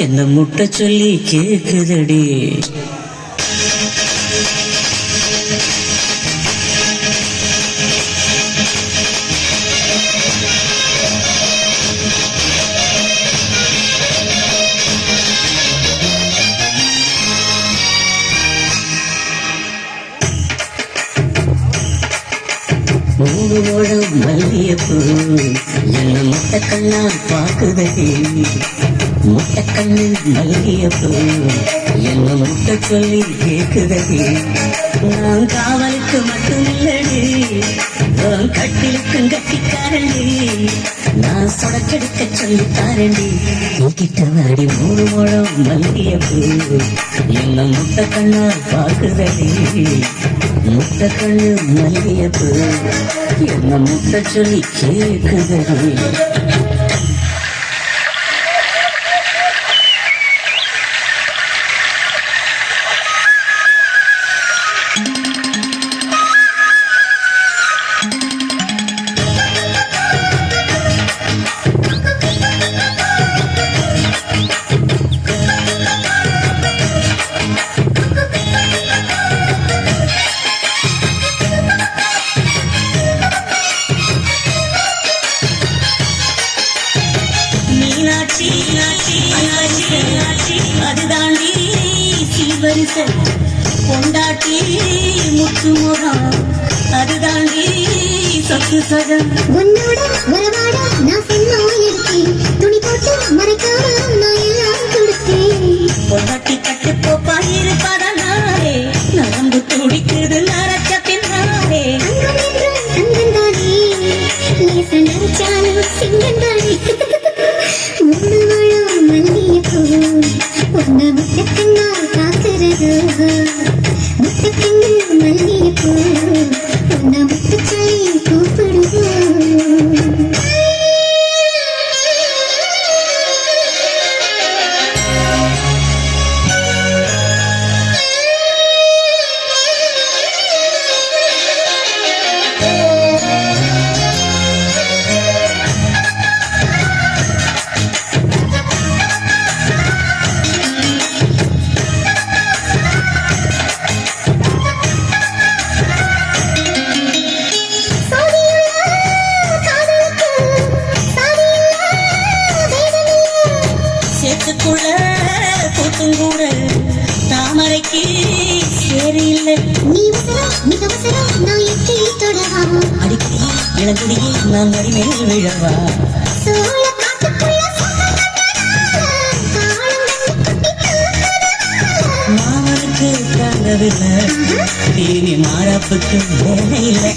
என்ன முட்டை சொல்லி கேக்குதடி. மூணு முழம் மல்லியப்பூ என்ன முட்டை கண்ணா பாக்குதடி. முட்டை கண்ணு மல்லியப்பூ என்ன முட்டை சொல்லி கேக்குதடி. நான் காவலுக்கு மட்டும் இல்லடி, கட்டிலுக்கும் கட்டிக்காரண்டி. நான் சொடக்கெடுக்க சொல்லித்தாரண்டி. கிட்ட வாடி மூணு முழம் மல்லியப்பூ என்ன முட்டை கண்ணா பாக்குதடி. முட்டை கண்ணு மல்லியப்பூ என்ன முட்டை சொல்லி கேக்குதடி. அதுதாண்டி சீவரிசை கொண்டாட்டி முத்து முகம். அதுதாண்டி சொத்து சகம். உன்னோட வரவாட நான் சொன்னேன், துணி போட்டு மறைக்காம நான் எல்லாம் கொடுத்தேன். கொண்டாட்டி கட்டு போப்பா இருப்பதனாலே நரம்பு துடிக்குது நரச்ச பின்னாலே. அங்கந்தானே நினைச்சாலும் சிங்கந்தானே. மூணு மழம் மல்லியப்பூ ஒன்ன முட்டக்கண்ணா காக்குறது. முட்டக்கண்ணு மல்லியப்பூ ஒன்ன முட்டை சொல்லி கூப்பிடுவோம். கூட்டுங்கூட தாமரைக்கு சேரில்லை. நீ மிக அவசரம் நான் எட்டி தொடவா. அடிக்கடி இளங்குடியே நான் அடிமேல் விழவா. மாமனுக்கு தாங்கவில்லை, டிவி மாறாப்புக்கு வேலை இல்லை.